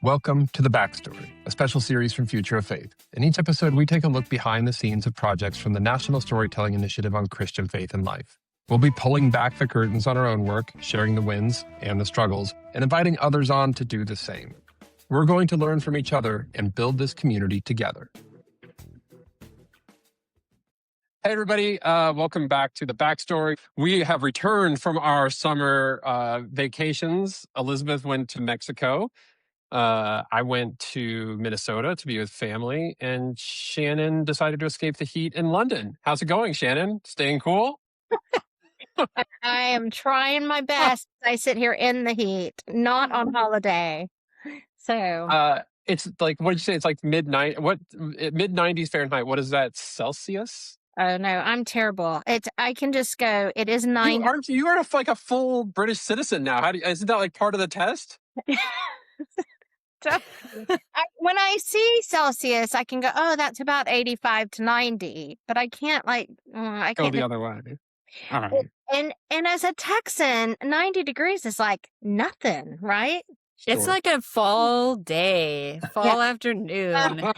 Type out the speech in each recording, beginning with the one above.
Welcome to The Backstory, a special series from Future of Faith. In each episode, we take a look behind the scenes of projects from the National Storytelling Initiative on Christian Faith and Life. We'll be pulling back the curtains on our own work, sharing the wins and the struggles, and inviting others on to do the same. We're going to learn from each other and build this community together. Hey, everybody. Welcome back to The Backstory. We have returned from our summer vacations. Elizabeth went to Mexico. I went to Minnesota to be with family, and Shannon decided to escape the heat in London. How's it going, Shannon? Staying cool? I am trying my best. I sit here in the heat, not on holiday. So It's like, what did you say? It's like mid 90s Fahrenheit. What is that, Celsius? oh no, I'm terrible. I can just go. It is You 9. aren't you are like a full British citizen now. Isn't that like part of the test? When I see Celsius, I can go, oh, that's about 85 to 90, but I can't I Go can't. the other way. All right. And as a Texan, 90 degrees is like nothing, right? It's Sure. like a fall day, fall afternoon.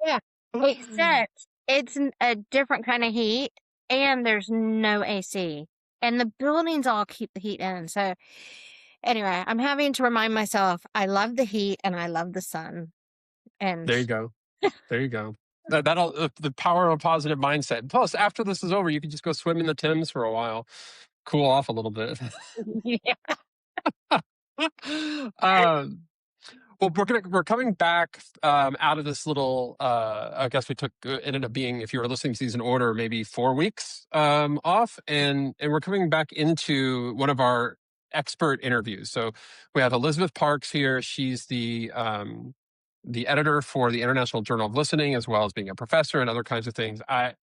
Yeah, except it's a different kind of heat, and there's no AC, and the buildings all keep the heat in. So anyway, I'm having to remind myself I love the heat and I love the sun. And There you go. There you go. That'll the power of a positive mindset. Plus, after this is over, you can just go swim in the Thames for a while, cool off a little bit. yeah. Well, we're coming back out of this little. I guess we took it ended up being, if you were listening to these in order, maybe 4 weeks off, and we're coming back into one of our expert interviews. So we have Elizabeth Parks here. She's the editor for the International Journal of Listening, as well as being a professor and other kinds of things. I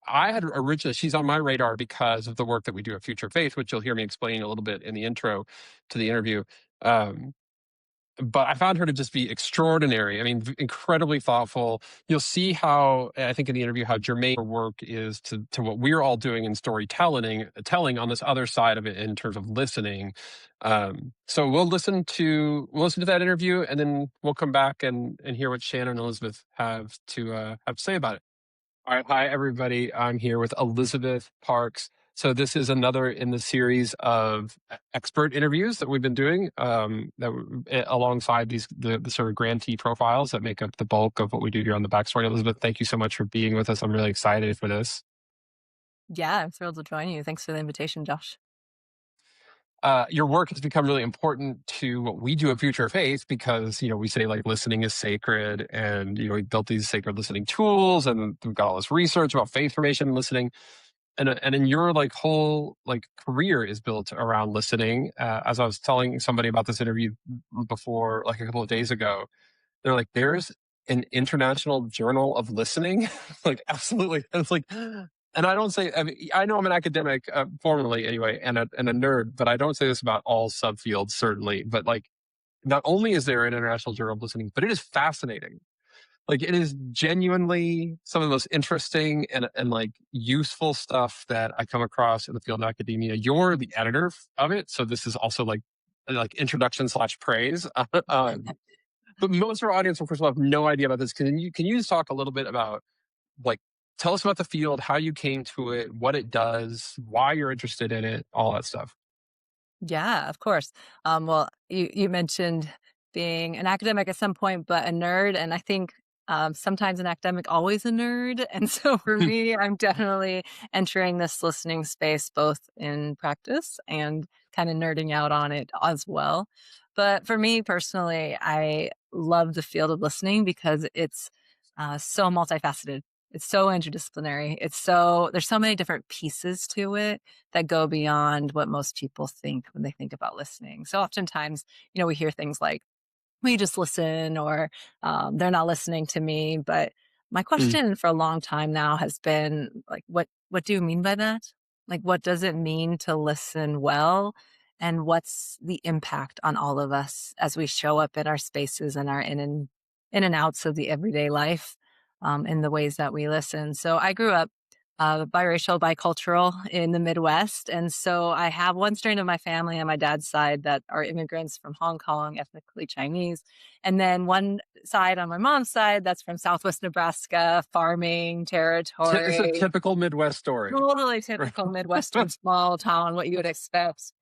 had originally, she's on my radar because of the work that we do at Future Faith, which you'll hear me explain a little bit in the intro to the interview. But I found her to just be extraordinary. I mean, incredibly thoughtful. You'll see how, I think in the interview, how germane her work is to what we're all doing in storytelling, telling on this other side of it in terms of listening. So we'll listen to that interview, and then we'll come back and hear what Shannon and Elizabeth have to say about it. All right. Hi, everybody. I'm here with Elizabeth Parks. So this is another in the series of expert interviews that we've been doing alongside the sort of grantee profiles that make up the bulk of what we do here on The Backstory. Elizabeth, thank you so much for being with us. I'm really excited for this. Yeah, I'm thrilled to join you. Thanks for the invitation, Josh. Your work has become really important to what we do at Future of Faith because, we say like listening is sacred, and, we built these sacred listening tools, and we've got all this research about faith formation and listening. And in your whole career is built around listening. As I was telling somebody about this interview before, a couple of days ago, they're like, there's an international journal of listening. Absolutely. And it's and I don't say, I know I'm an academic, formerly anyway, and a nerd, but I don't say this about all subfields, certainly. But not only is there an international journal of listening, but it is fascinating. It is genuinely some of the most interesting and useful stuff that I come across in the field of academia. You're the editor of it, so this is also like introduction/praise. But most of our audience, of course, will have no idea about this. Can you just talk a little bit about tell us about the field, how you came to it, what it does, why you're interested in it, all that stuff. Yeah, of course. Well, you mentioned being an academic at some point, but a nerd, and I think sometimes an academic, always a nerd. And so for me, I'm definitely entering this listening space, both in practice and kind of nerding out on it as well. But for me personally, I love the field of listening because it's so multifaceted. It's so interdisciplinary. There's so many different pieces to it that go beyond what most people think when they think about listening. So oftentimes, we hear things like, we just listen, or they're not listening to me. But my question for a long time now has been what do you mean by that? What does it mean to listen well? And what's the impact on all of us as we show up in our spaces and our in and outs of the everyday life in the ways that we listen? So I grew up biracial, bicultural in the Midwest. And so I have one strain of my family on my dad's side that are immigrants from Hong Kong, ethnically Chinese. And then one side on my mom's side that's from Southwest Nebraska, farming It's a territory. typical Midwest story. Totally typical Midwestern small town, what you would expect.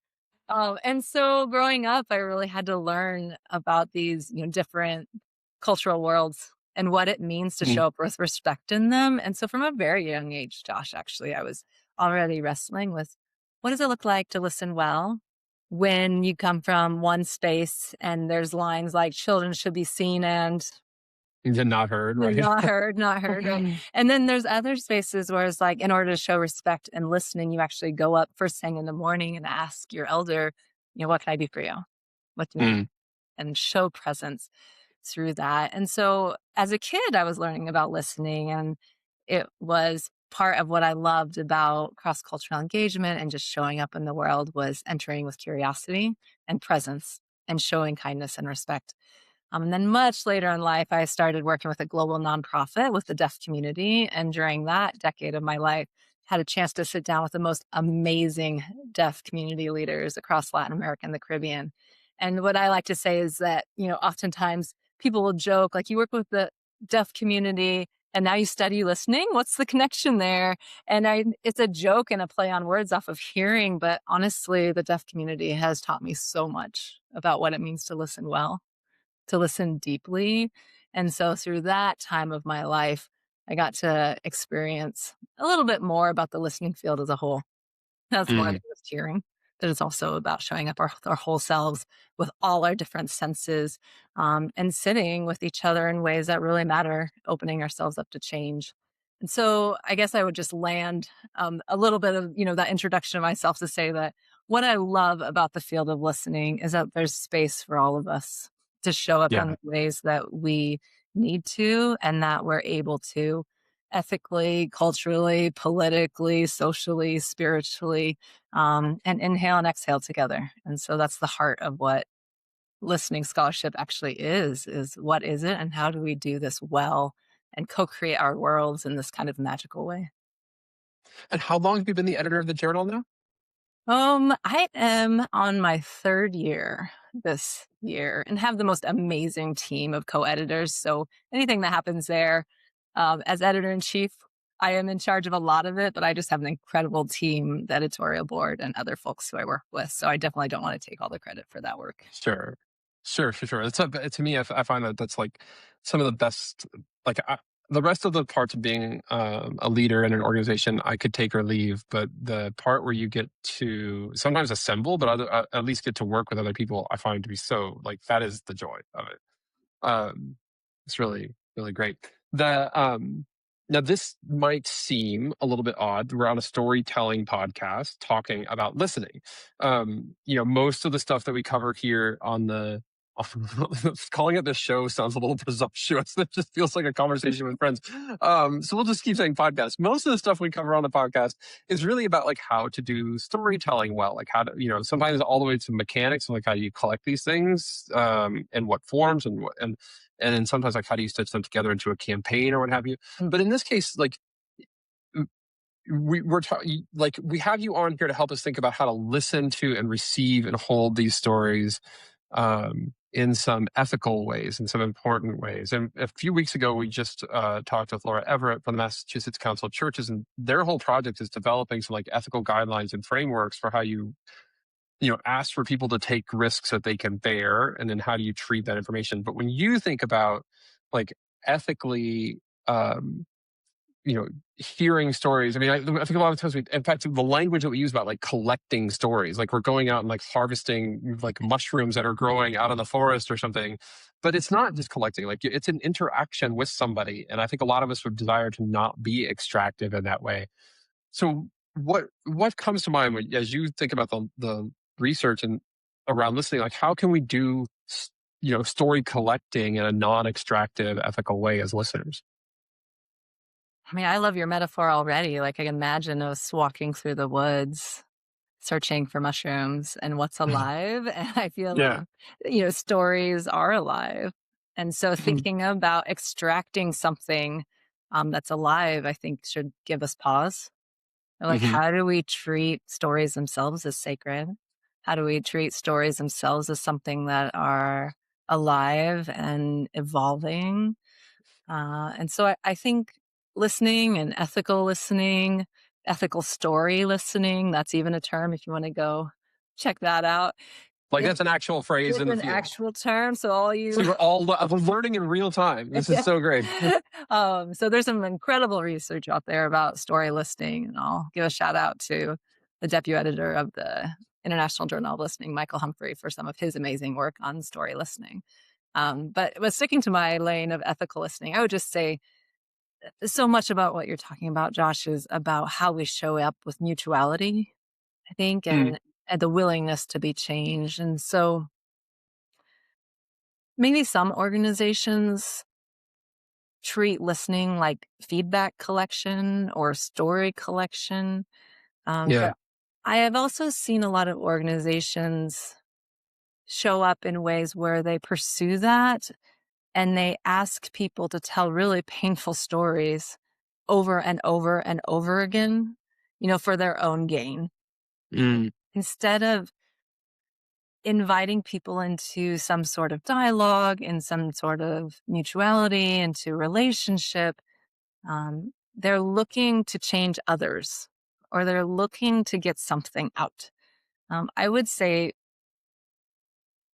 And so growing up, I really had to learn about these, different cultural worlds and what it means to Mm. show up with respect in them. And so from a very young age, Josh, actually, I was already wrestling with what does it look like to listen well when you come from one space and there's lines like children should be seen and You're not heard, right? not heard, not heard, right? And then there's other spaces where it's like, in order to show respect and listening, you actually go up first thing in the morning and ask your elder, what can I do for you? What do you need? Mm. And show presence through that. And so as a kid, I was learning about listening, and it was part of what I loved about cross-cultural engagement and just showing up in the world was entering with curiosity and presence and showing kindness and respect. And then much later in life, I started working with a global nonprofit with the deaf community. And during that decade of my life, had a chance to sit down with the most amazing deaf community leaders across Latin America and the Caribbean. And what I like to say is that, oftentimes people will joke, like, you work with the deaf community and now you study listening. What's the connection there? And it's a joke and a play on words off of hearing. But honestly, the deaf community has taught me so much about what it means to listen well, to listen deeply. And so through that time of my life, I got to experience a little bit more about the listening field as a whole. That's more than Mm. just hearing. That it's also about showing up our whole selves with all our different senses, and sitting with each other in ways that really matter, opening ourselves up to change. And so I guess I would just land a little bit of, that introduction of myself to say that what I love about the field of listening is that there's space for all of us to show up in Yeah. ways that we need to, and that we're able to ethically, culturally, politically, socially, spiritually, and inhale and exhale together. And so that's the heart of what listening scholarship actually is what is it and how do we do this well and co-create our worlds in this kind of magical way. And how long have you been the editor of the journal now? I am on my third year this year and have the most amazing team of co-editors. So anything that happens there, as editor in chief, I am in charge of a lot of it, but I just have an incredible team, the editorial board, and other folks who I work with. So I definitely don't want to take all the credit for that work. Sure. Sure. To me, I find that that's like some of the best, like the rest of the parts of being a leader in an organization, I could take or leave. But the part where you get to sometimes assemble, but at least get to work with other people, I find to be so like that is the joy of it. It's really, really great. Now this might seem a little bit odd. We're on a storytelling podcast talking about listening. Most of the stuff that we cover here on the calling it this show sounds a little presumptuous. It just feels like a conversation with friends. So we'll just keep saying podcast. Most of the stuff we cover on the podcast is really about like how to do storytelling well, like how to, sometimes all the way to mechanics, like how do you collect these things, and what forms and then sometimes like how do you stitch them together into a campaign or what have you. But in this case, like we have you on here to help us think about how to listen to and receive and hold these stories in some ethical ways, in some important ways. And a few weeks ago, we just talked with Laura Everett from the Massachusetts Council of Churches, and their whole project is developing some like ethical guidelines and frameworks for how you ask for people to take risks that they can bear, and then how do you treat that information. But when you think about like ethically, hearing stories, I mean, I think a lot of times in fact, the language that we use about like collecting stories, like we're going out and like harvesting like mushrooms that are growing out in the forest or something, but it's not just collecting, like it's an interaction with somebody. And I think a lot of us would desire to not be extractive in that way. So what comes to mind as you think about the research and around listening, like how can we do story collecting in a non-extractive ethical way as listeners? I mean, I love your metaphor already. Like, I can imagine us walking through the woods, searching for mushrooms and what's alive. And I feel Yeah. like, stories are alive. And so thinking about extracting something that's alive, I think should give us pause. Like, Hmm. how do we treat stories themselves as sacred? How do we treat stories themselves as something that are alive and evolving? And so I think listening and ethical story listening, that's even a term if you want to go check that out. Like It, that's an actual phrase it's in the an field. actual term. So all See, you we're all learning in real time. This is Yeah. so great. So there's some incredible research out there about story listening, and I'll give a shout out to the deputy editor of the International Journal of Listening, Michael Humphrey, for some of his amazing work on story listening. But sticking to my lane of ethical listening, I would just say so much about what you're talking about, Josh, is about how we show up with mutuality, I think, Mm, and the willingness to be changed. And so maybe some organizations treat listening like feedback collection or story collection. yeah. But I have also seen a lot of organizations show up in ways where they pursue that and they ask people to tell really painful stories over and over and over again, for their own gain, Mm, instead of inviting people into some sort of dialogue, in some sort of mutuality, into relationship. They're looking to change others or they're looking to get something out. I would say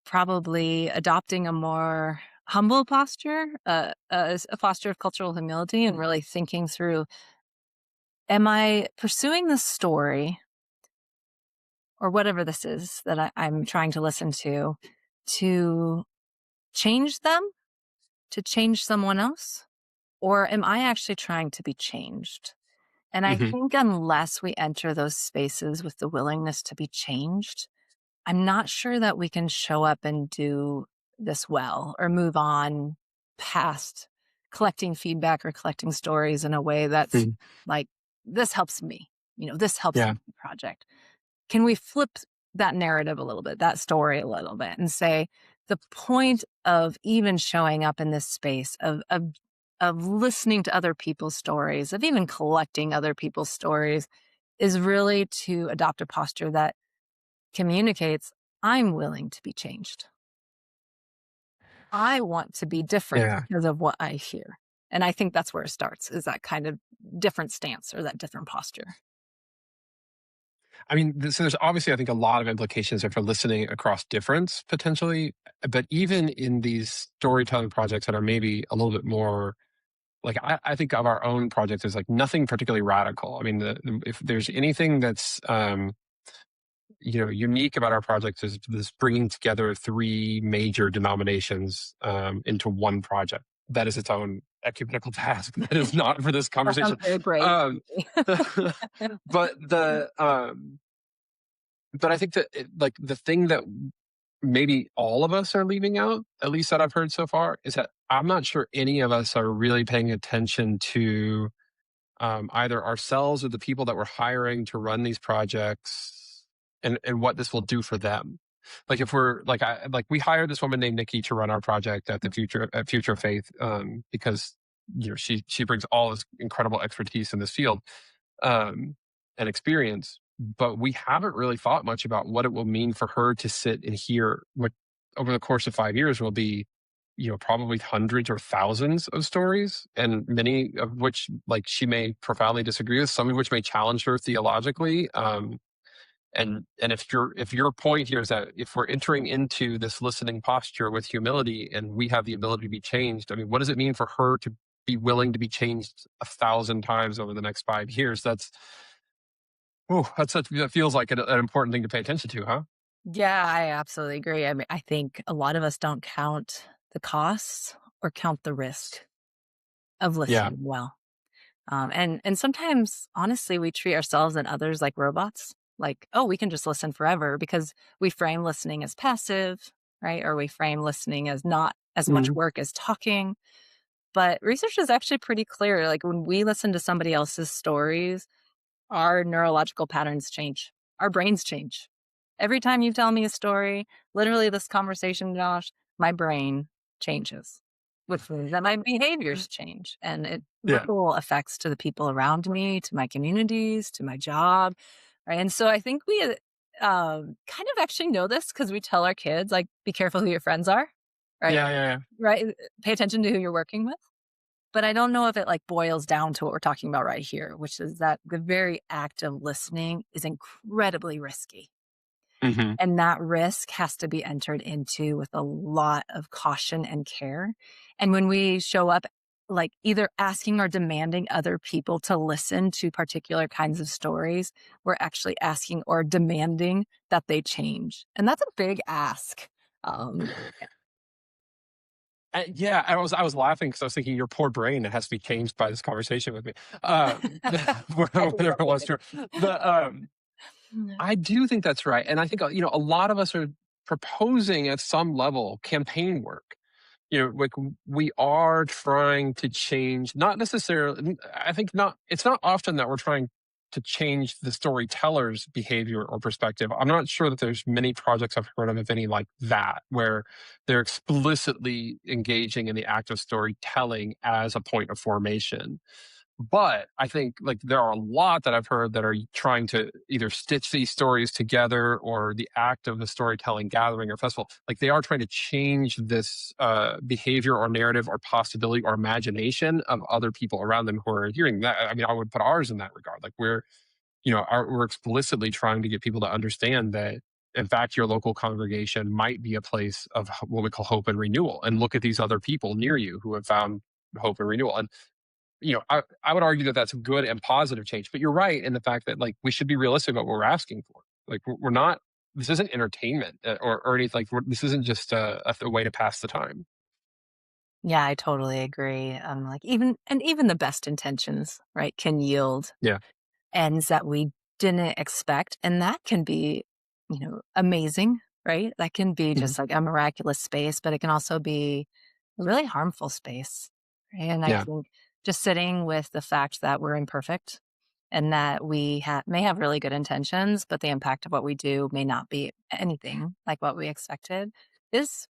probably adopting a more humble posture, a posture of cultural humility, and really thinking through, am I pursuing this story or whatever this is that I'm trying to listen to change them, to change someone else? Or am I actually trying to be changed? And I hmm. think unless we enter those spaces with the willingness to be changed, I'm not sure that we can show up and do this well or move on past collecting feedback or collecting stories in a way that's Mm, like, this helps me, this helps yeah. me project. Can we flip that narrative a little bit, that story a little bit, and say the point of even showing up in this space of listening to other people's stories, of even collecting other people's stories, is really to adopt a posture that communicates, I'm willing to be changed. I want to be different Yeah. because of what I hear. And I think that's where it starts, is that kind of different stance or that different posture. I mean, so there's obviously, I think, a lot of implications for listening across difference potentially. But even in these storytelling projects that are maybe a little bit more like, I think of our own projects as like nothing particularly radical. I mean, if there's anything that's unique about our project is this bringing together three major denominations into one project. That is its own ecumenical task. That is not for this That sounds conversation. very brave. Um, but but I think that like the thing that maybe all of us are leaving out, at least that I've heard so far, is that I'm not sure any of us are really paying attention to either ourselves or the people that we're hiring to run these projects and what this will do for them. Like if we're like we hired this woman named Nikki to run our project at the Future of Faith because she brings all this incredible expertise in this field and experience, but we haven't really thought much about what it will mean for her to sit and hear what over the course of 5 years will be probably hundreds or thousands of stories, and many of which like she may profoundly disagree with, some of which may challenge her theologically. And if your point here is that if we're entering into this listening posture with humility and we have the ability to be changed, I mean, what does it mean for her to be willing to be changed 1,000 times over the next 5 years? That feels like an important thing to pay attention to, huh? Yeah, I absolutely agree. I mean, I think a lot of us don't count the costs or count the risk of Yeah. listening well. And sometimes, honestly, we treat ourselves and others like robots. Like, oh, we can just listen forever because we frame listening as passive, right? Or we frame listening as not as much Mhm. work as talking. But research is actually pretty clear. Like when we listen to somebody else's stories, our neurological patterns change. Our brains change. Every time you tell me a story, literally this conversation, Josh, my brain changes. which means that my behaviors change and it Yeah. ripple effects to the people around me, to my communities, to my job. Right. And so I think we kind of actually know this because we tell our kids, like, be careful who your friends are. Right. Yeah. Yeah. Right. Pay attention to who you're working with. But I don't know if it like boils down to what we're talking about right here, which is that the very act of listening is incredibly risky. Yeah. Hmm. And that risk has to be entered into with a lot of caution and care. And when we show up, like either asking or demanding other people to listen to particular kinds of stories, we're actually asking or demanding that they change. And that's a big ask. Um, Yeah, I was laughing because I was thinking your poor brain has to be changed by this conversation with me. I think Whatever it that's was true. The it. I do think that's right, and I think a lot of us are proposing at some level campaign work. Like we are trying to change, not necessarily. I think not. It's not often that we're trying to change the storyteller's behavior or perspective. I'm not sure that there's many projects I've heard of, if any, like that, where they're explicitly engaging in the act of storytelling as a point of formation. But I think like there are a lot that I've heard that are trying to either stitch these stories together, or the act of the storytelling gathering or festival. Like they are trying to change this behavior or narrative or possibility or imagination of other people around them who are hearing that. I mean, I would put ours in that regard. Like we're explicitly trying to get people to understand that, in fact, your local congregation might be a place of what we call hope and renewal, and look at these other people near you who have found hope and renewal. And I would argue that that's a good and positive change. But you're right in the fact that like we should be realistic about what we're asking for. Like we're not. This isn't entertainment or anything. Like this isn't just a way to pass the time. Yeah, I totally agree. Like even the best intentions, right, can yield Yeah. ends that we didn't expect. And that can be, amazing, right? That can be Hmm. just like a miraculous space, but it can also be a really harmful space. Right? And I Yeah. think just sitting with the fact that we're imperfect and that we may have really good intentions, but the impact of what we do may not be anything like what we expected is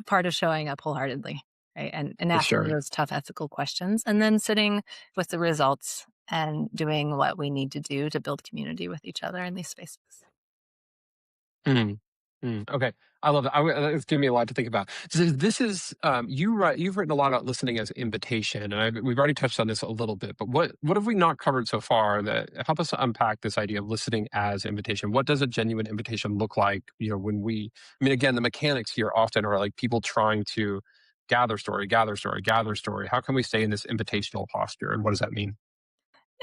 part of showing up wholeheartedly. Right. And For asking sure. those tough ethical questions and then sitting with the results and doing what we need to do to build community with each other in these spaces. Mm. Mm. Okay, I love it. It's giving me a lot to think about. So this is you've written a lot about listening as invitation, and we've already touched on this a little bit. But what have we not covered so far that help us unpack this idea of listening as invitation? What does a genuine invitation look like? When I mean, again, the mechanics here often are like people trying to gather story, gather story, gather story. How can we stay in this invitational posture, and what does that mean?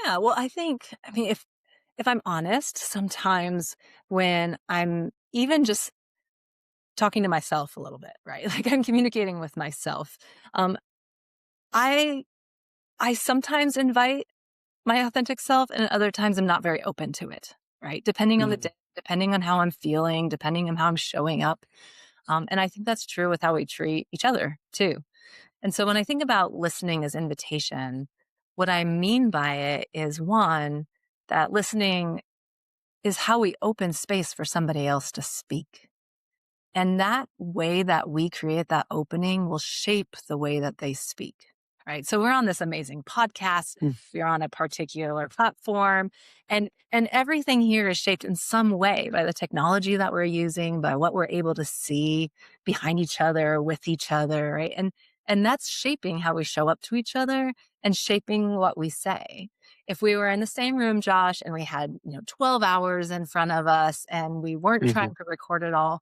Yeah. Well, I mean, if I'm honest, sometimes when I'm even just talking to myself a little bit, right? Like I'm communicating with myself. Um, I I sometimes invite my authentic self, and at other times I'm not very open to it, right? Depending on the Mm. day, depending on how I'm feeling, depending on how I'm showing up. And I think that's true with how we treat each other too. And so when I think about listening as invitation, what I mean by it is one, that listening is how we open space for somebody else to speak. And that way that we create that opening will shape the way that they speak. Right. So we're on this amazing podcast. Mm. We're on a particular platform and everything here is shaped in some way by the technology that we're using, by what we're able to see behind each other, with each other. Right. And that's shaping how we show up to each other and shaping what we say. If we were in the same room, Josh, and we had, 12 hours in front of us and we weren't Hmm. trying to record it all,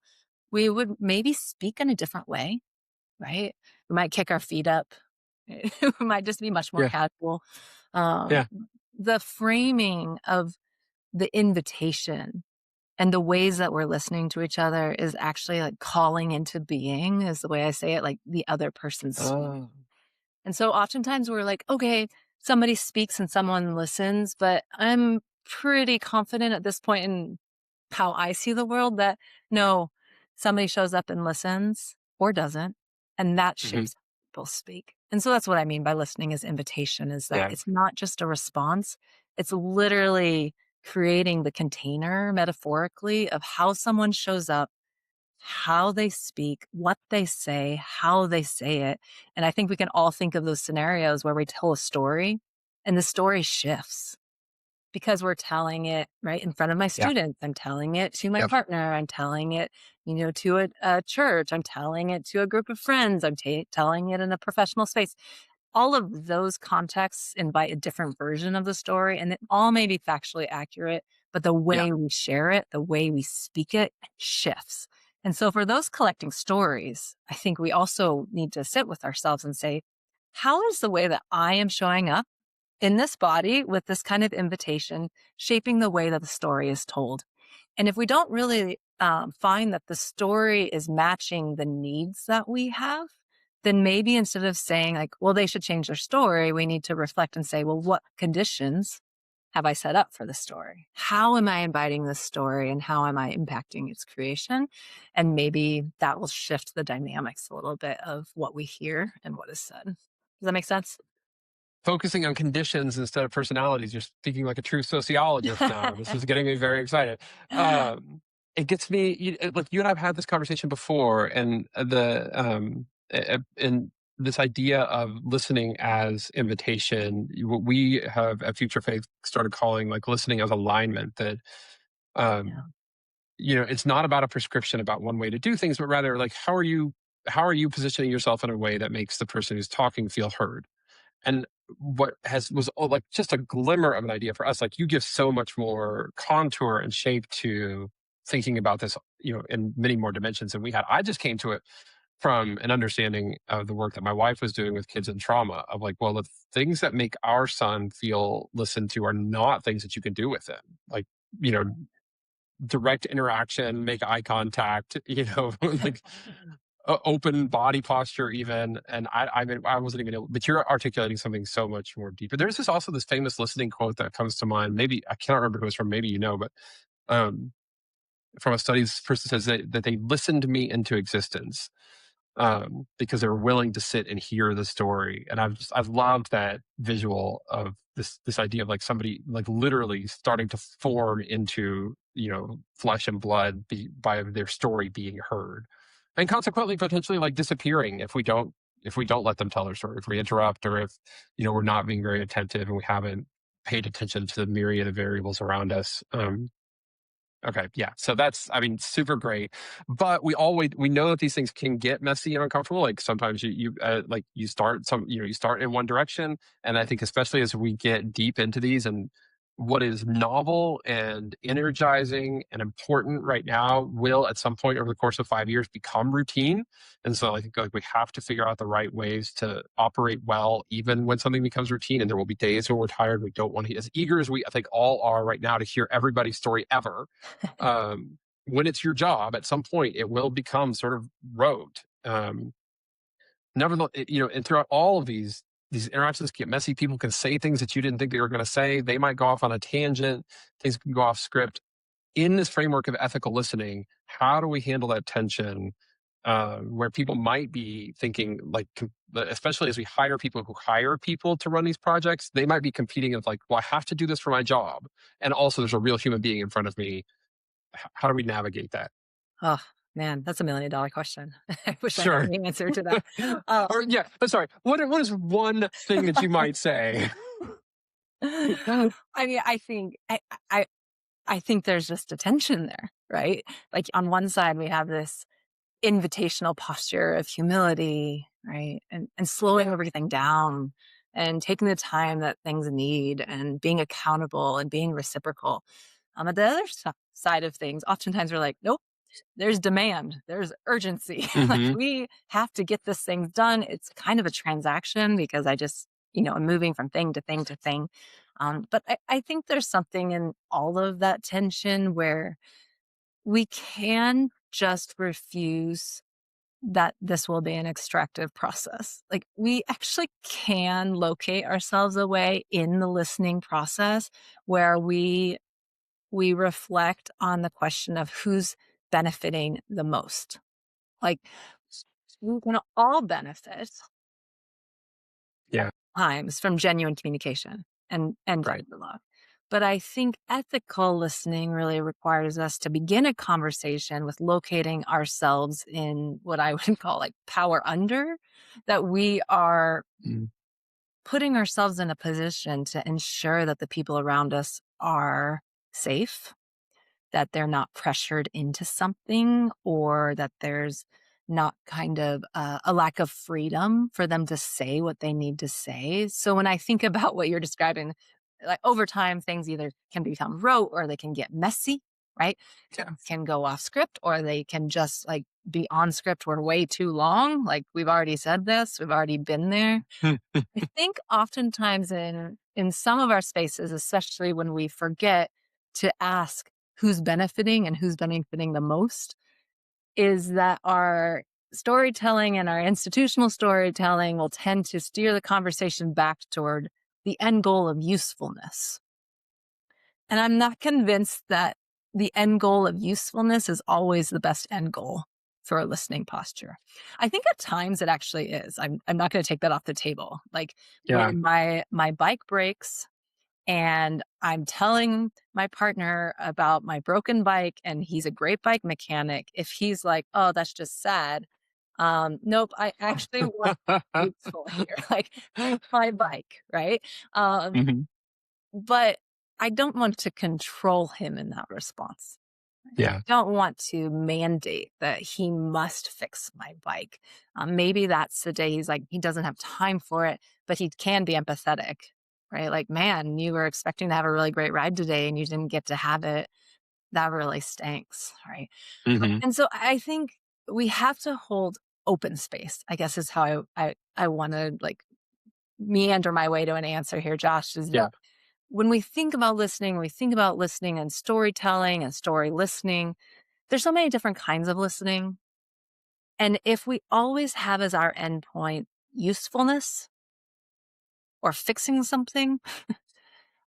we would maybe speak in a different way, right? We might kick our feet up. We might just be much more Yeah. casual. Um, Yeah. the framing of the invitation and the ways that we're listening to each other is actually like calling into being, is the way I say it, like the other person's speak. Oh. And so oftentimes we're like, okay, somebody speaks and someone listens, but I'm pretty confident at this point in how I see the world that no, somebody shows up and listens or doesn't, and that Hmm. shapes how people speak. And so that's what I mean by listening as invitation, is that Yeah. it's not just a response, it's literally creating the container metaphorically of how someone shows up how they speak, what they say, how they say it. And I think we can all think of those scenarios where we tell a story and the story shifts because we're telling it right in front of my Yeah. students. I'm telling it to my Yep. partner. I'm telling it, to a church. I'm telling it to a group of friends. I'm telling it in a professional space. All of those contexts invite a different version of the story, and it all may be factually accurate, but the Yeah. way we share it, the way we speak it shifts. And so for those collecting stories, I think we also need to sit with ourselves and say, how is the way that I am showing up in this body with this kind of invitation shaping the way that the story is told? And if we don't really find that the story is matching the needs that we have, then maybe instead of saying like, well, they should change their story, we need to reflect and say, well, what conditions have I set up for the story? How am I inviting this story and how am I impacting its creation? And maybe that will shift the dynamics a little bit of what we hear and what is said. Does that make sense? Focusing on conditions instead of personalities. You're speaking like a true sociologist now. This is getting me very excited. It gets me. Look, you and I've had this conversation before, and and this idea of listening as invitation. What we have at Future Faith started calling like listening as alignment. That Yeah. um, it's not about a prescription about one way to do things, but rather like how are you positioning yourself in a way that makes the person who's talking feel heard? And what was like just a glimmer of an idea for us, like you give so much more contour and shape to thinking about this, in many more dimensions than we had. I just came to it from an understanding of the work that my wife was doing with kids in trauma of like, well, the things that make our son feel listened to are not things that you can do with them. Like, you know, direct interaction, make eye contact, like open body posture even. And I mean, I wasn't even able, but you're articulating something so much more deeper. There's this famous listening quote that comes to mind. Maybe I can't remember who it's from, maybe but um from a study, this person says that they listened me into existence, because they're willing to sit and hear the story. And I've loved that visual of this idea of like somebody like literally starting to form into flesh and blood by their story being heard, and consequently potentially like disappearing if we don't let them tell their story, if we interrupt, or if we're not being very attentive and we haven't paid attention to the myriad of variables around us. Okay, yeah. So that's, I mean, super great. But we know that these things can get messy and uncomfortable. Like sometimes you start you start in one direction, and I think especially as we get deep into these, and what is novel and energizing and important right now will at some point over the course of 5 years become routine. And so I think like we have to figure out the right ways to operate well, even when something becomes routine. And there will be days when we're tired, we don't want to, as eager as we I think all are right now to hear everybody's story ever. When it's your job, at some point, it will become sort of rote. Nevertheless, and throughout all of these interactions get messy. People can say things that you didn't think they were going to say. They might go off on a tangent. Things can go off script. In this framework of ethical listening, how do we handle that tension, where people might be thinking like, especially as we hire people who hire people to run these projects, they might be competing with like, well, I have to do this for my job, and also there's a real human being in front of me. How do we navigate that? Oh, man, that's $1 million question. I wish I had Sure. the answer to that. Uh, Or yeah, I'm sorry. What is one thing that you might say? I mean, I think there's just a tension there, right? Like on one side, we have this invitational posture of humility, right? And slowing everything down and taking the time that things need and being accountable and being reciprocal. At the other side of things, oftentimes we're like, nope, there's demand, there's urgency. Like Hmm. we have to get this thing done. It's kind of a transaction because I just, I'm moving from thing to thing to thing. But I think there's something in all of that tension where we can just refuse that this will be an extractive process. Like we actually can locate ourselves a way in the listening process where we reflect on the question of who's benefiting the most. Like we can all benefit Yeah. times from genuine communication and Right. dialogue. But I think ethical listening really requires us to begin a conversation with locating ourselves in what I would call like power under, that we are Mm. putting ourselves in a position to ensure that the people around us are safe, that they're not pressured into something, or that there's not kind of a lack of freedom for them to say what they need to say. So when I think about what you're describing, like over time, things either can become rote or they can get messy, right? Yeah. Things can go off script or they can just like be on script for way too long. Like we've already said this, we've already been there. I think oftentimes in some of our spaces, especially when we forget to ask who's benefiting and who's benefiting the most, is that our storytelling and our institutional storytelling will tend to steer the conversation back toward the end goal of usefulness. And I'm not convinced that the end goal of usefulness is always the best end goal for a listening posture. I think at times it actually is. I'm not going to take that off the table. Like Yeah. when my bike breaks and I'm telling my partner about my broken bike and he's a great bike mechanic, if he's like, "Oh, that's just sad." Nope, I actually want to be useful here. Like that's my bike, right? Um, Mhm. but I don't want to control him in that response. Yeah. Don't want to mandate that he must fix my bike. Maybe that's the day he's like, he doesn't have time for it, but he can be empathetic, right? Like, man, you were expecting to have a really great ride today and you didn't get to have it. That really stinks, right? Mhm. And so I think we have to hold open space, I guess is how I want to like meander my way to an answer here, Josh, is Yeah. that when we think about listening and storytelling and story listening, there's so many different kinds of listening. And if we always have as our endpoint usefulness or fixing something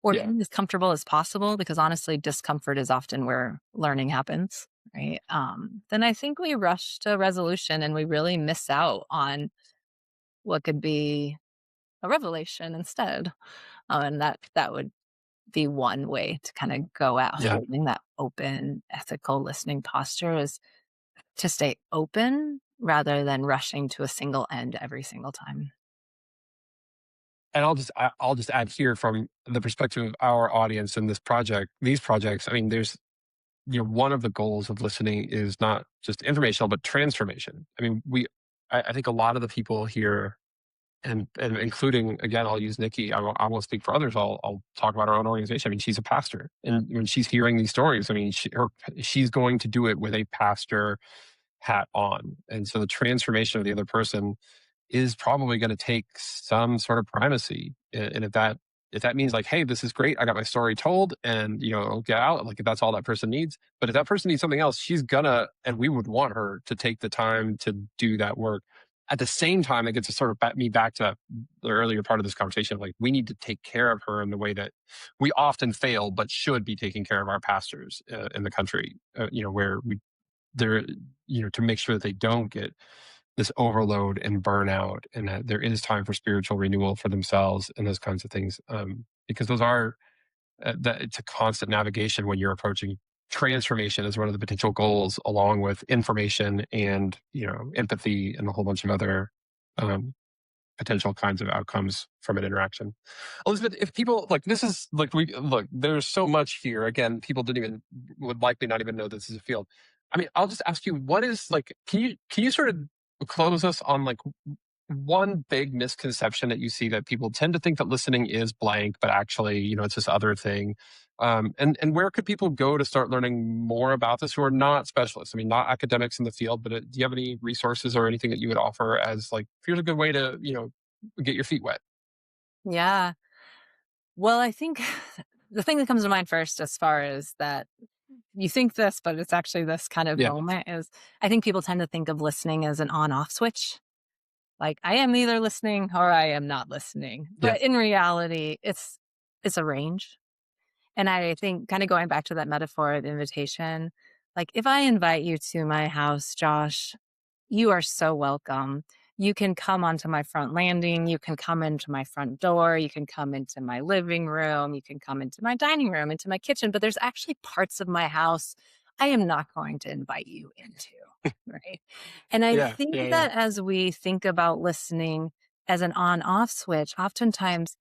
or Yeah. being as comfortable as possible, because honestly, discomfort is often where learning happens, right? Then I think we rush to resolution and we really miss out on what could be a revelation instead. And that would be one way to kind of go at Yeah. holding that open, ethical listening posture is to stay open rather than rushing to a single end every single time. And I'll just add here from the perspective of our audience in this project, these projects. I mean, there's one of the goals of listening is not just informational but transformation. I mean, I think a lot of the people here, and including again, I'll use Nikki. I won't speak for others. I'll talk about our own organization. I mean, she's a pastor, and when she's hearing these stories, I mean, she's going to do it with a pastor hat on, and so the transformation of the other person is probably going to take some sort of primacy. And if that means like, hey, this is great, I got my story told, and I'll get out, like if that's all that person needs. But if that person needs something else, she's gonna, and we would want her to take the time to do that work. At the same time, it gets to sort of me back to the earlier part of this conversation. Like we need to take care of her in the way that we often fail, but should be taking care of our pastors in the country. Where they're to make sure that they don't get this overload and burnout, and that there is time for spiritual renewal for themselves and those kinds of things, because those are that it's a constant navigation when you're approaching transformation as one of the potential goals, along with information and empathy and a whole bunch of other um, potential kinds of outcomes from an interaction. Elizabeth, if people like this is like we look, there's so much here. Again, people didn't even would likely not even know this is a field. I mean, I'll just ask you, what is like, can you sort of close us on like one big misconception that you see that people tend to think that listening is blank, but actually, it's this other thing. And where could people go to start learning more about this who are not specialists? I mean, not academics in the field, but do you have any resources or anything that you would offer as like, here's a good way to, get your feet wet? Yeah. Well, I think the thing that comes to mind first, as far as that you think this, but it's actually this kind of Yeah. moment, is I think people tend to think of listening as an on off switch. Like I am either listening or I am not listening. Yeah. But in reality, it's a range. And I think kind of going back to that metaphor of invitation, like if I invite you to my house, Josh, you are so welcome. you can come onto my front landing, you can come into my front door, you can come into my living room, you can come into my dining room, into my kitchen, but there's actually parts of my house I am not going to invite you into, right? And I Yeah, yeah, think yeah. that as we think about listening as an on-off switch, oftentimes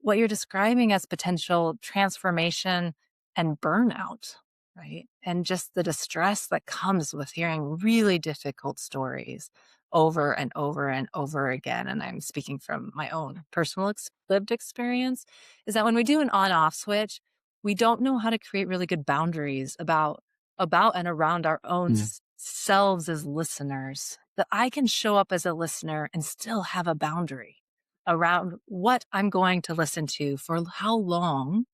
what you're describing as potential transformation and burnout, right? And just the distress that comes with hearing really difficult stories over and over and over again. And I'm speaking from my own personal lived experience, is that when we do an on off switch, we don't know how to create really good boundaries about and around our own Mm, selves as listeners. That I can show up as a listener and still have a boundary around what I'm going to listen to, for how long,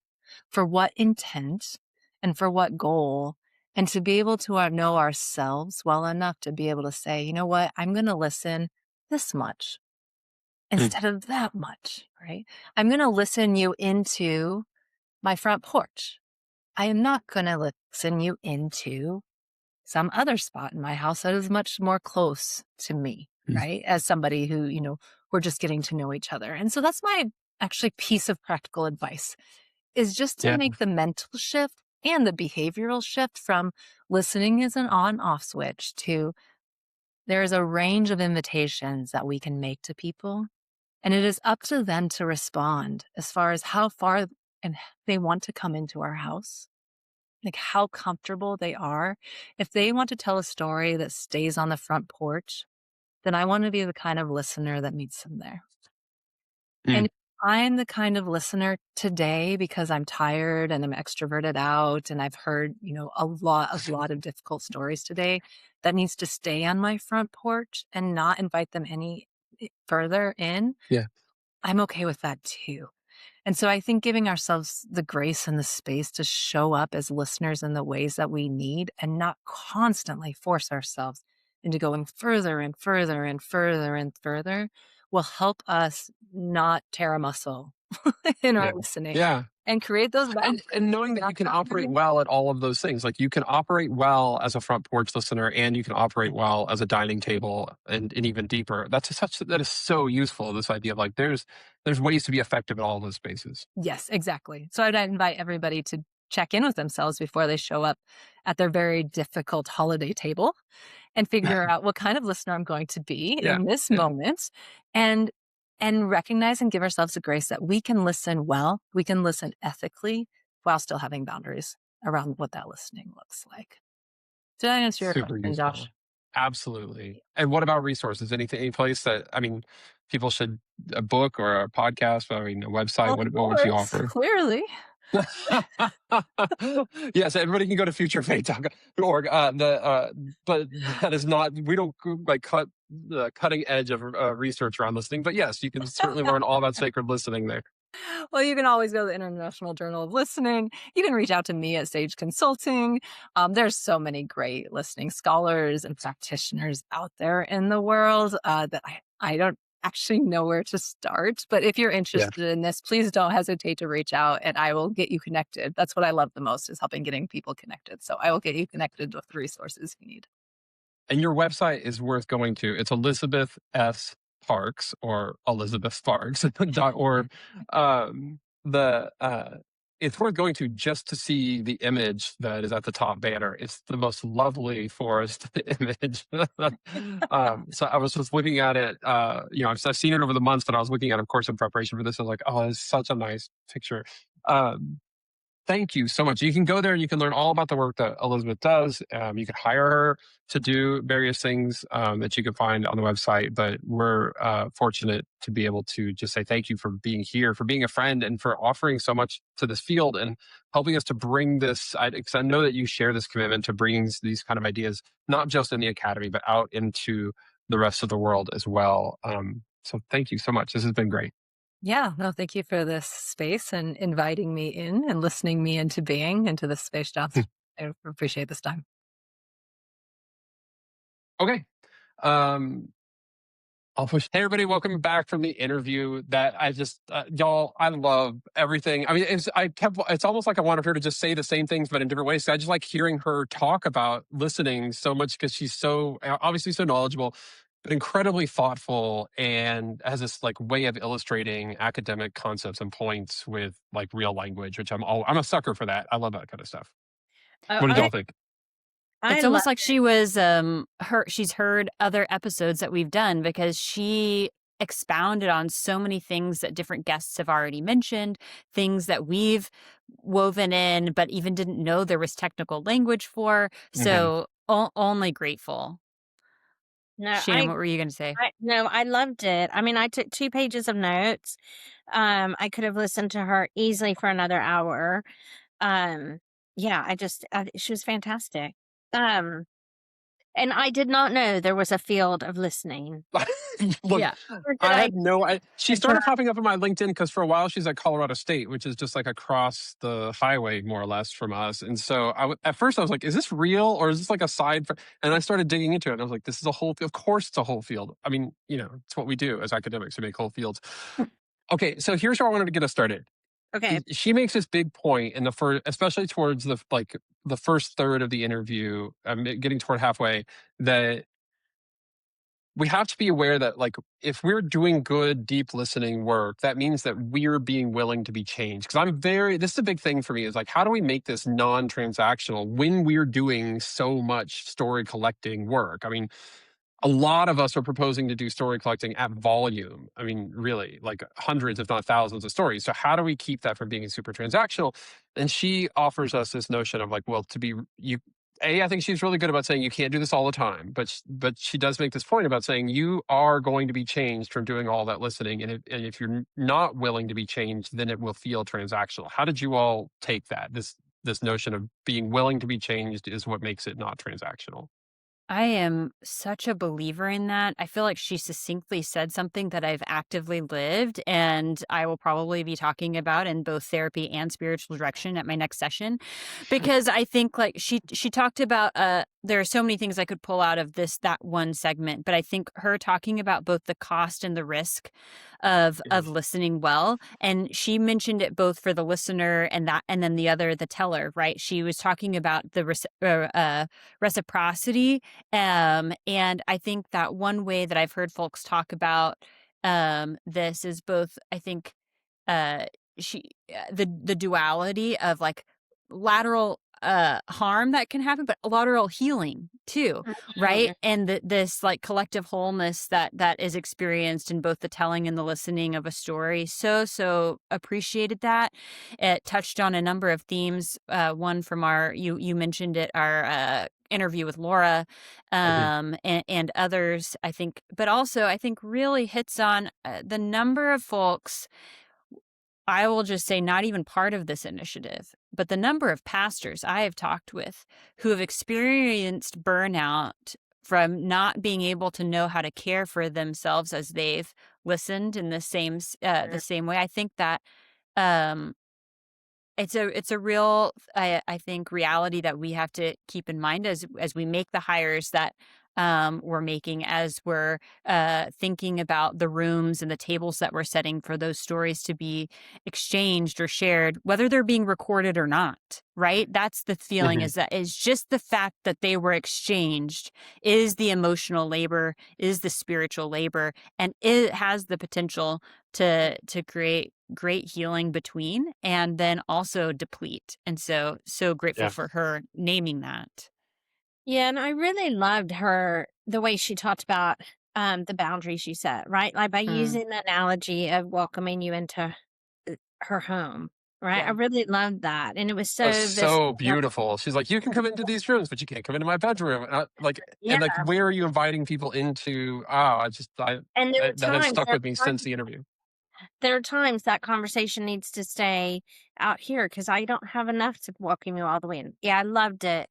for what intent, and for what goal. And to be able to know ourselves well enough to be able to say, you know what, I'm going to listen this much mm, instead of that much, right? I'm going to listen you into my front porch. I am not going to listen you into some other spot in my house that is much more close to me, mm. right? As somebody who, we're just getting to know each other. And so that's my actually piece of practical advice, is just to Yeah, make the mental shift and the behavioral shift from listening as an on off switch to there is a range of invitations that we can make to people. And it is up to them to respond as far as how far and they want to come into our house, like how comfortable they are. If they want to tell a story that stays on the front porch, then I want to be the kind of listener that meets them there. mm, And if I'm the kind of listener today because I'm tired and I'm extroverted out and I've heard, a lot of difficult stories today, that needs to stay on my front porch and not invite them any further in, yeah, I'm okay with that too. And so I think giving ourselves the grace and the space to show up as listeners in the ways that we need and not constantly force ourselves into going further and further and further and further will help us not tear a muscle in our yeah, listening yeah. and create those boundaries. And knowing that you can operate well at all of those things, like you can operate well as a front porch listener, and you can operate well as a dining table, and even deeper. That is so useful. This idea of like there's ways to be effective in all those spaces. Yes, exactly. So I'd invite everybody to check in with themselves before they show up at their very difficult holiday table and figure out what kind of listener I'm going to be Yeah, in this yeah, moment, and recognize and give ourselves the grace that we can listen well, we can listen ethically while still having boundaries around what that listening looks like. Did I answer your super question, Josh? useful. Absolutely. And what about resources? Any place that people should, a book or a podcast? I mean, a website. Of What would you course, offer? clearly. Yes, everybody can go to futurefate.org. But that is not, we don't like cut the cutting edge of research around listening. But yes, you can certainly learn all about sacred listening there. Well, you can always go to the International Journal of Listening. You can reach out to me at Sage Consulting. There's so many great listening scholars and practitioners out there in the world that I don't actually know where to start. But if you're Yeah. interested in this, please don't hesitate to reach out and I will get you connected. That's what I love the most, is helping getting people connected. So I will get you connected with the resources you need. And your website is worth going to. It's Elizabeth S. Parks, or ElizabethParks.org. The It's worth going to just to see the image that is at the top banner. It's the most lovely forest image. So I was just looking at it. I've seen it over the months, but I was looking at it, of course, in preparation for this. I was like, oh, it's such a nice picture. Um, Thank you so much. You can go there and you can learn all about the work that Elizabeth does. You can hire her to do various things that you can find on the website. But we're fortunate to be able to just say thank you for being here, for being a friend, and for offering so much to this field and helping us to bring this. Because I know that you share this commitment to bringing these kind of ideas, not just in the academy, but out into the rest of the world as well. So thank you so much. This has been great. Yeah, no, thank you for this space and inviting me in and listening me into being into this space, Josh. I appreciate this time. Okay. Um, I'll push. Hey, everybody, welcome back from the interview. That I just, y'all, I love everything. I mean, it's almost like I wanted her to just say the same things, but in different ways. So I just like hearing her talk about listening so much because she's so obviously so knowledgeable. but incredibly thoughtful and has this like way of illustrating academic concepts and points with like real language, which I'm a sucker for that. I love that kind of stuff. Oh, What did I y'all think? I It's love almost like she was she's heard other episodes that we've done because she expounded on so many things that different guests have already mentioned, things that we've woven in but even didn't know there was technical language for. Hmm. So only grateful. no, Shannon, what were you going to say? I no, I loved it. I mean, I took 2 pages of notes. I could have listened to her easily for another hour. Um, yeah, she was fantastic. Um, and I did not know there was a field of listening. Look, Yeah. Or did I I had no. She enter? started popping up on my LinkedIn because for a while she's at Colorado State, which is just like across the highway, more or less, from us. And so at first I was like, "Is this real or is this like a side?" And I started digging into it, and I was like, "This is a whole. Of course, it's a whole field. I mean, it's what we do as academics to make whole fields." Okay, so here's where I wanted to get us started. Okay. She makes this big point in the first, especially towards the first third of the interview, getting toward halfway, that we have to be aware that like if we're doing good deep listening work, that means that we're being willing to be changed. Because this is a big thing for me, is like, how do we make this non-transactional when we're doing so much story collecting work? I mean, a lot of us are proposing to do story collecting at volume. I mean, really, like hundreds, if not thousands of stories. So how do we keep that from being super transactional? And she offers us this notion of like, well, I think she's really good about saying you can't do this all the time, but she does make this point about saying you are going to be changed from doing all that listening, and if you're not willing to be changed, then it will feel transactional. How did you all take that? This notion of being willing to be changed is what makes it not transactional. I am such a believer in that. I feel like she succinctly said something that I've actively lived and I will probably be talking about in both therapy and spiritual direction at my next session. Because I think like she talked about there are so many things I could pull out of that one segment, but I think her talking about both the cost and the risk of listening well, and she mentioned it both for the listener and then the teller, right? She was talking about the reciprocity, and I think that one way that I've heard folks talk about this is both, I think, uh, the duality of like lateral harm that can happen, but lateral healing too, right? Mhm. And this like collective wholeness that is experienced in both the telling and the listening of a story. So appreciated that. It touched on a number of themes. One from you mentioned it, our interview with Laura, Mhm. and others, I think, but also I think really hits on the number of folks, I will just say, not even part of this initiative, but the number of pastors I have talked with who have experienced burnout from not being able to know how to care for themselves as they've listened in the same way. I think that um, it's a real, I think, reality that we have to keep in mind as we make the hires that we're making, as we're thinking about the rooms and the tables that we're setting for those stories to be exchanged or shared, whether they're being recorded or not. Right? That's the feeling, Mhm. is just the fact that they were exchanged is the emotional labor, is the spiritual labor, and it has the potential to create great healing between and then also deplete. And so grateful Yeah. for her naming that. Yeah, and I really loved the way she talked about the boundaries she set, right? Like by Mm, using the analogy of welcoming you into her home, right? I yeah. really loved that. And it was That was so so visceral. beautiful. She's like, you can come into these rooms, but you can't come into my bedroom. Yeah. And where are you inviting people into? Oh, And that has stuck with me since the interview. there are times that conversation needs to stay out here because I don't have enough to welcome you all the way in. Yeah, I loved it.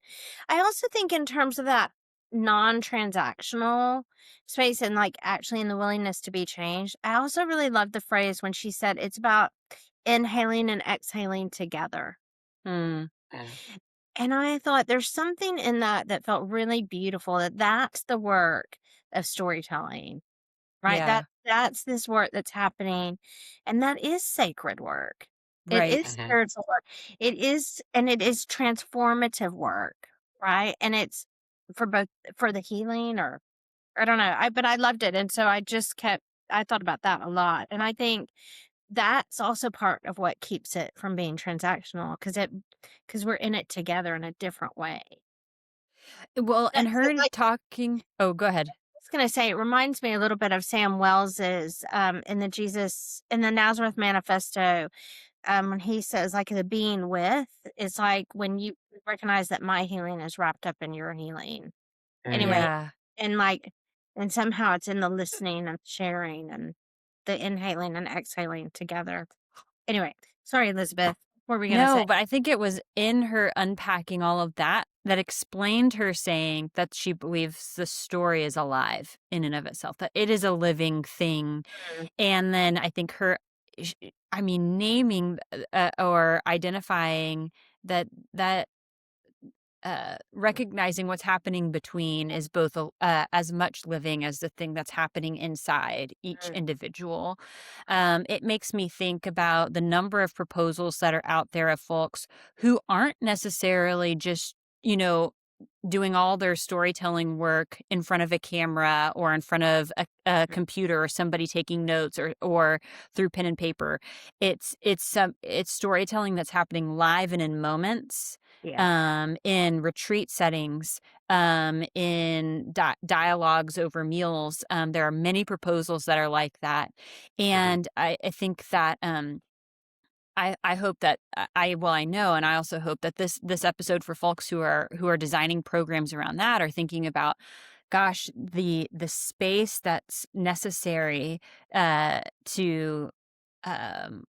I also think in terms of that non-transactional space and like actually in the willingness to be changed, I also really loved the phrase when she said it's about inhaling and exhaling together. Mm, Mm. And I thought there's something in that that felt really beautiful, that that's the work of storytelling, right? yeah. That's this work that's happening, and that is sacred work. It is Right. Mhm. spiritual work. It is transformative work, right? And it's for both, for the healing or I don't know. But I loved it. And so I thought about that a lot. And I think that's also part of what keeps it from being transactional because we're in it together in a different way. Well, and So, her like, talking. Oh, go ahead. I was gonna say, it reminds me a little bit of Sam Wells's in the Nazareth Manifesto, when he says like the being with is like when you recognize that my healing is wrapped up in your healing. Mm. Anyway, Yeah. and like and somehow it's in the listening and sharing and the inhaling and exhaling together. Anyway, sorry, Elizabeth. What were we gonna say? No, but I think it was in her unpacking all of that that explained her saying that she believes the story is alive in and of itself, that it is a living thing. Mm, And then I think naming or identifying that recognizing what's happening between is both as much living as the thing that's happening inside each mm, individual. It makes me think about the number of proposals that are out there of folks who aren't necessarily just, you know, doing all their storytelling work in front of a camera or in front of a mm. computer or somebody taking notes or through pen and paper. It's storytelling that's happening live and in moments, Yeah. in retreat settings, in dialogues over meals. There are many proposals that are like that, Mhm. and I think that I hope that I know, and I also hope that this episode for folks who are designing programs around that are thinking about, gosh, the space that's necessary to um,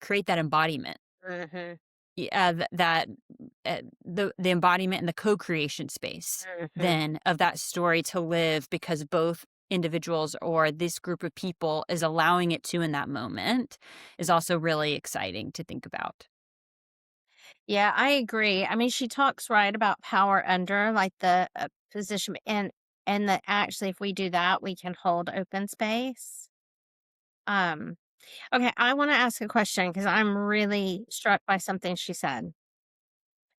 create that embodiment. Mhm. That the embodiment and the co-creation space Mhm. then of that story to live because both individuals or this group of people is allowing it to in that moment is also really exciting to think about. Yeah, I agree. I mean, she talks right about power under, like the position, and that actually, if we do that, we can hold open space. Um, okay, I want to ask a question because I'm really struck by something she said.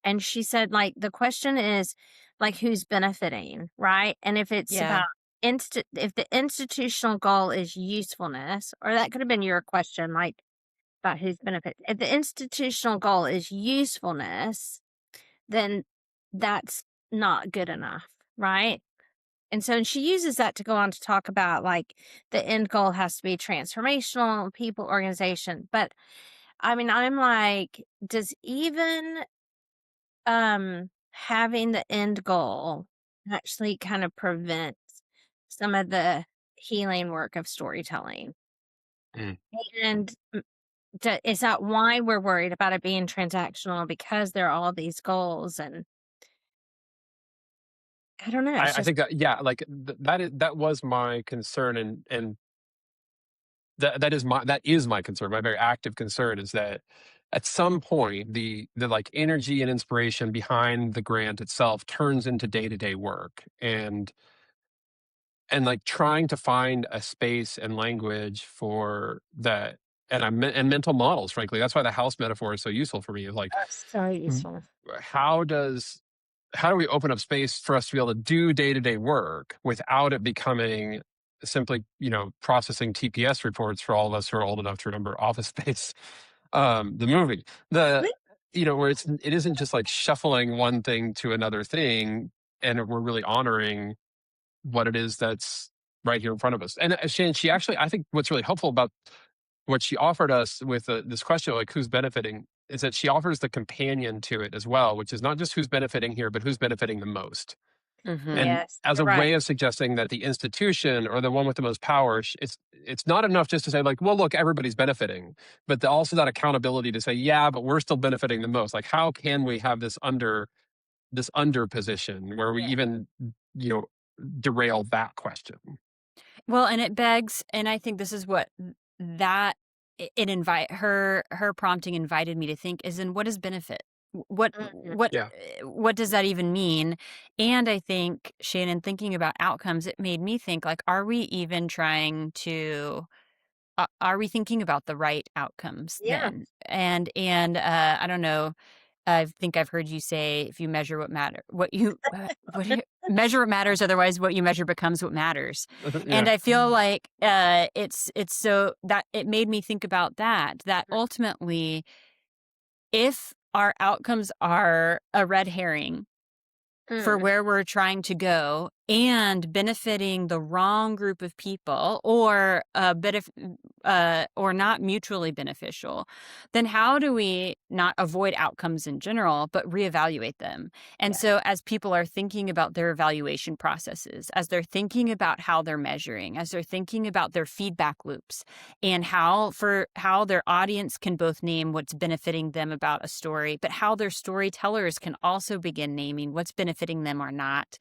And she said, like, the question is, like, who's benefiting, right? And if it's Yeah. about if the institutional goal is usefulness, or that could have been your question, like about who's benefit. If the institutional goal is usefulness, then that's not good enough, right? And so she uses that to go on to talk about like the end goal has to be transformational, people, organization. But I mean, I'm like, does even having the end goal actually kind of prevent some of the healing work of storytelling? Mm. And is that why we're worried about it being transactional because there are all these goals? And I don't know. It's I just think that, yeah, like that was my concern, and that is my concern. My very active concern is that at some point the like energy and inspiration behind the grant itself turns into day to day work, and like trying to find a space and language for that, and mental models. Frankly, that's why the house metaphor is so useful for me. Of like, so w- useful. how does how do we open up space for us to be able to do day-to-day work without it becoming simply, processing TPS reports for all of us who are old enough to remember Office Space, the movie, the where it isn't just like shuffling one thing to another thing, and we're really honoring what it is that's right here in front of us. And she actually, I think what's really helpful about what she offered us with this question, like who's benefiting, is that she offers the companion to it as well, which is not just who's benefiting here, but who's benefiting the most. Hmm. And Yes, as you're a right. way of suggesting that the institution or the one with the most power, it's not enough just to say like, well, look, everybody's benefiting, but also that accountability to say, yeah, but we're still benefiting the most. Like, how can we have this under position where we Yeah. even, you know, derail that question? Well, and it begs, and I think this is what that it invite her prompting invited me to think is, in what is benefit? What Mhm. what Yeah. what does that even mean? And I think, Shannon, thinking about outcomes, it made me think, like, are we even trying to are we thinking about the right outcomes Yeah. then? And I don't know, I think I've heard you say, if you measure what you measure what matters, otherwise what you measure becomes what matters. Yeah. And I feel like it's so that it made me think about that ultimately, if our outcomes are a red herring for where we're trying to go and benefiting the wrong group of people, or or not mutually beneficial, then how do we not avoid outcomes in general, but reevaluate them? And so as people are thinking about their evaluation processes, as they're thinking about how they're measuring, as they're thinking about their feedback loops, and how their audience can both name what's benefiting them about a story, but how their storytellers can also begin naming what's benefiting them or not,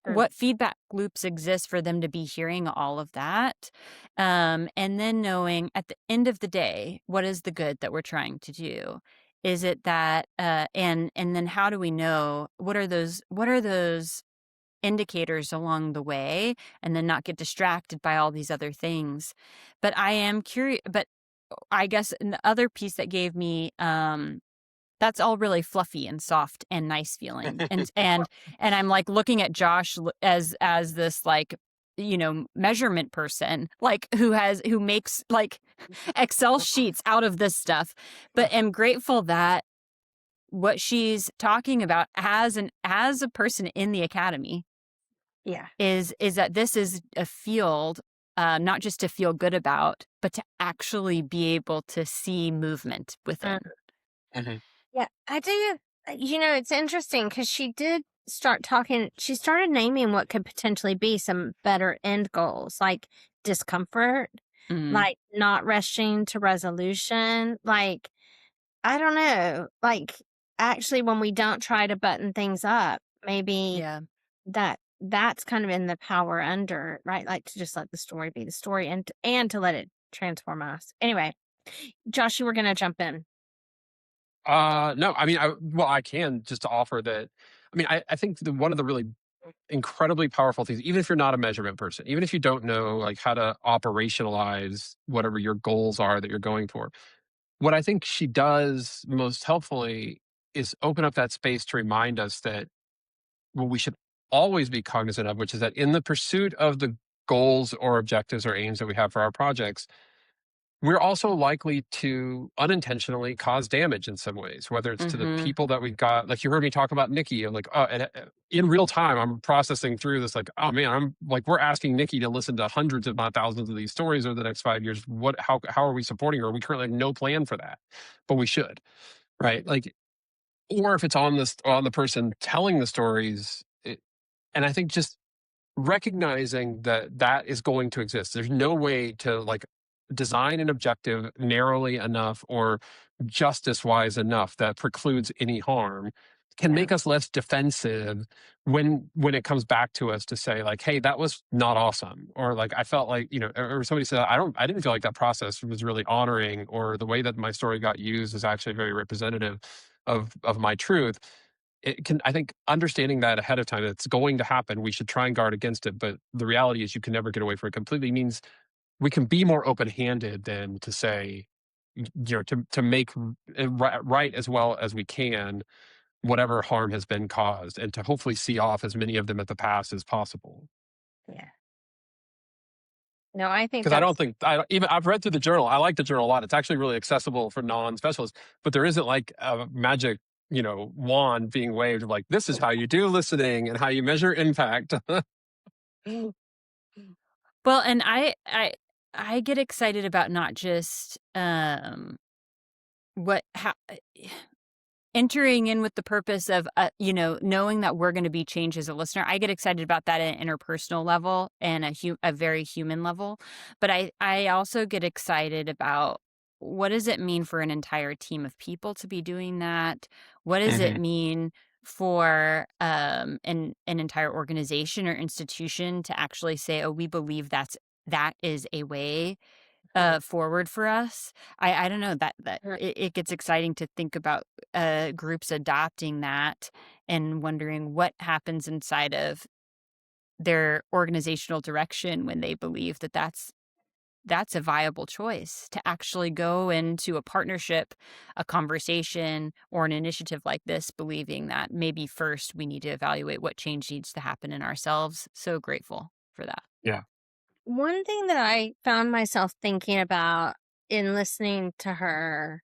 what feedback loops exist for them to be hearing all of that, and then knowing at the end of the day, what is the good that we're trying to do? Is it that and then how do we know what are those indicators along the way, and then not get distracted by all these other things? But I am curious, but I guess the other piece that gave me that's all really fluffy and soft and nice feeling. And I'm like looking at Josh as this, like, measurement person, like who makes like Excel sheets out of this stuff, but am grateful that what she's talking about as a person in the academy is that this is a field, not just to feel good about, but to actually be able to see movement within. Mhm. Yeah, I do. It's interesting because she did start talking. She started naming what could potentially be some better end goals, like discomfort, like not rushing to resolution. Like, I don't know. Like, actually, when we don't try to button things up, maybe Yeah. that's kind of in the power under, right? Like to just let the story be the story, and to let it transform us. Anyway, Josh, you were gonna jump in. No, I mean, I can just to offer that. I mean, I think one of the really incredibly powerful things, even if you're not a measurement person, even if you don't know like how to operationalize whatever your goals are that you're going for, what I think she does most helpfully is open up that space to remind us that what we should always be cognizant of, which is that in the pursuit of the goals or objectives or aims that we have for our projects, we're also likely to unintentionally cause damage in some ways, whether it's to the people that we've got. Like you heard me talk about Nikki, and like, in real time, I'm processing through this. Like, oh man, I'm like, we're asking Nikki to listen to hundreds, if not thousands, of these stories over the next 5 years. How are we supporting her? We currently have no plan for that, but we should, right? Like, or if it's on the person telling the stories, and I think just recognizing that that is going to exist. There's no way to like design an objective narrowly enough or justice wise enough that precludes any harm, can make us less defensive when it comes back to us to say like, hey, that was not awesome, or like I felt like, or somebody said I didn't feel like that process was really honoring, or the way that my story got used is actually very representative of my truth. It can, I think, understanding that ahead of time, it's going to happen, we should try and guard against it. But the reality is you can never get away from it completely, means we can be more open-handed than to say, to make it right as well as we can, whatever harm has been caused, and to hopefully see off as many of them at the pass as possible. Yeah. No, I think Because I that's don't think I've read through the journal. I like the journal a lot. It's actually really accessible for non-specialists, but there isn't like a magic, wand being waved of like, this is how you do listening and how you measure impact. Well, and I get excited about not just what how entering in with the purpose of knowing that we're going to be changed as a listener. I get excited about that at an interpersonal level and a very human level, but I also get excited about, what does it mean for an entire team of people to be doing that? What does it mean for an entire organization or institution to actually say, oh, we believe that is a way forward for us? I don't know, that it gets exciting to think about groups adopting that and wondering what happens inside of their organizational direction when they believe that that's that's a viable choice to actually go into a partnership, a conversation, or an initiative like this, believing that maybe first we need to evaluate what change needs to happen in ourselves. So grateful for that. Yeah. One thing that I found myself thinking about in listening to her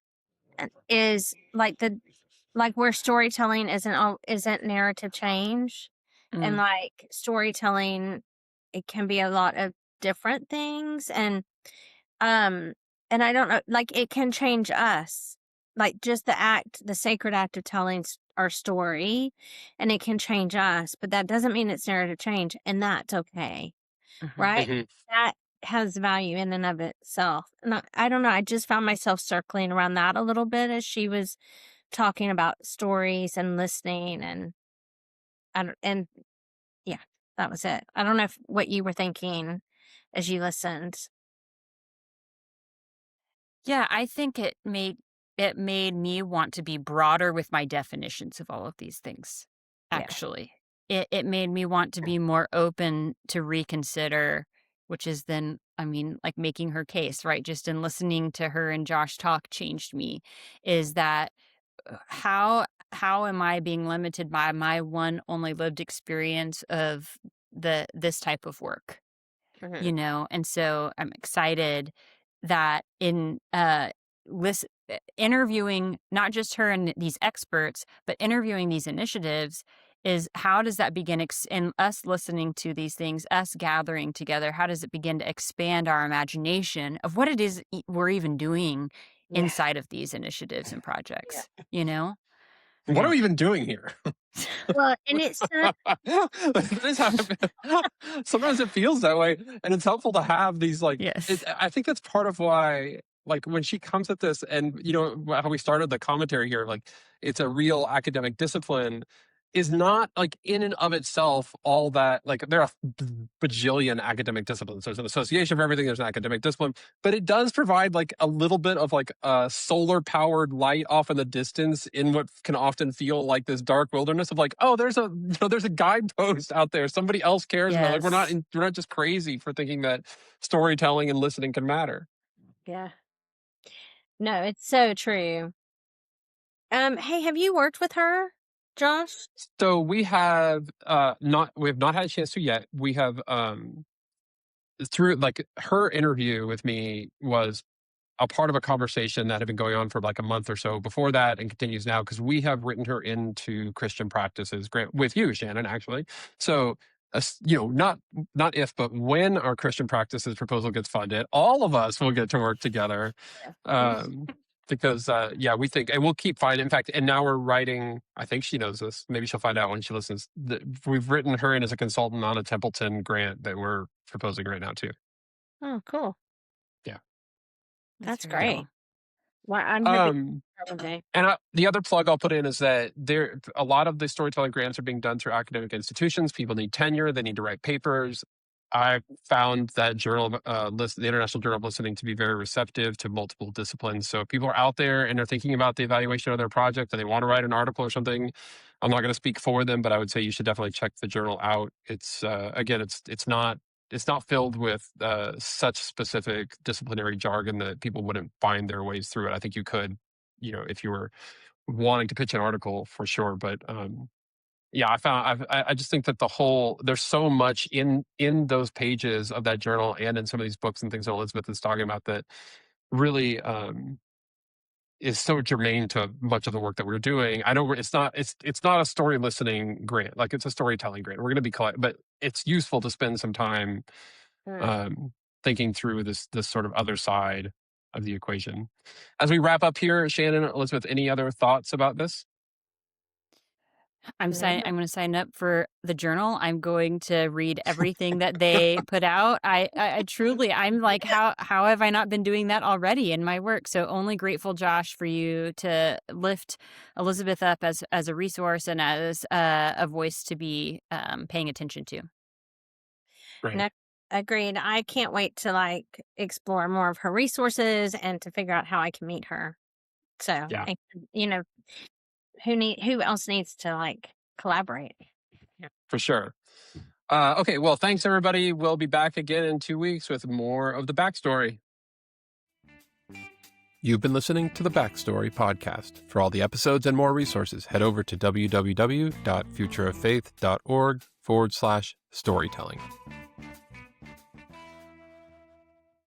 is like where storytelling isn't narrative change, and Mm, like storytelling, it can be a lot of different things, um and I don't know, like it can change us, like just the sacred act of telling our story, and it can change us, but that doesn't mean it's narrative change, and that's okay, mhm. right? Hmm. That has value in and of itself. And I don't know, I just found myself circling around that a little bit as she was talking about stories and listening, and yeah, that was it. I don't know what you were thinking as you listened. Yeah, I think it made me want to be broader with my definitions of all of these things, Yeah. actually. It made me want to be more open to reconsider, which is then, I mean, like making her case, right? Just in listening to her and Josh talk changed me. Is that how am I being limited by my one only lived experience of this type of work? Mhm. And so I'm excited that in interviewing not just her and these experts, but interviewing these initiatives is how does that begin in us listening to these things, us gathering together, how does it begin to expand our imagination of what it is we're even doing Yeah. inside of these initiatives and Yeah. projects, you know? What are Yeah. we even doing here? Well, and it's That is how sometimes it feels that way, and it's helpful to have these Yes. I think that's part of why, like when she comes at this, and how we started the commentary here, like it's a real academic discipline, is not like in and of itself all that. Like there are bajillion academic disciplines. There's an association for everything. There's an academic discipline, but it does provide like a little bit of like a solar powered light off in the distance in what can often feel like this dark wilderness of like, oh, there's a guidepost out there. Somebody else cares about it. Like Yes. we're not just crazy for thinking that storytelling and listening can matter. yeah. No, it's so true. Hey, have you worked with her, Josh? So we have not had a chance to yet. We have through like her interview with me was a part of a conversation that had been going on for like a month or so before that and continues now because we have written her into Christian practices grant with you, Shannon, actually. So, not if, but when our Christian practices proposal gets funded, all of us will get to work together. Yeah. Um, because, yeah, we think, and we'll keep finding, in fact, and now we're writing, I think she knows this. Maybe she'll find out when she listens. We've written her in as a consultant on a Templeton grant that we're proposing right now, too. Oh, cool. Yeah. That's very great. cool. Well, I'm here Um, one day. And the other plug I'll put in is that a lot of the storytelling grants are being done through academic institutions. People need tenure; they need to write papers. I found that the International Journal of Listening, to be very receptive to multiple disciplines. So if people are out there and they're thinking about the evaluation of their project and they want to write an article or something, I'm not going to speak for them, but I would say you should definitely check the journal out. It's again, it's not filled with such specific disciplinary jargon that people wouldn't find their ways through it. I think you could, if you were wanting to pitch an article for sure. But yeah, I just think that there's so much in those pages of that journal and in some of these books and things that Elizabeth is talking about that really is so germane to much of the work that we're doing. I know it's not a story listening grant, like it's a storytelling grant. We're going to be but it's useful to spend some time Mm. um, thinking through this sort of other side of the equation. As we wrap up here, Shannon, Elizabeth, any other thoughts about this? No. I'm going to sign up for the journal. I'm going to read everything that they put out. I truly, I'm like, how have I not been doing that already in my work? So only grateful, Josh, for you to lift Elizabeth up as a resource and as a voice to be paying attention to. Right. No, agreed. I can't wait to like explore more of her resources and to figure out how I can meet her. So, Yeah, and, you know, who else needs to like collaborate? Yeah. for sure. Okay, well, thanks everybody. We'll be back again in 2 weeks with more of the backstory. You've been listening to the Backstory podcast. For all the episodes and more resources, head over to www.futureoffaith.org/storytelling.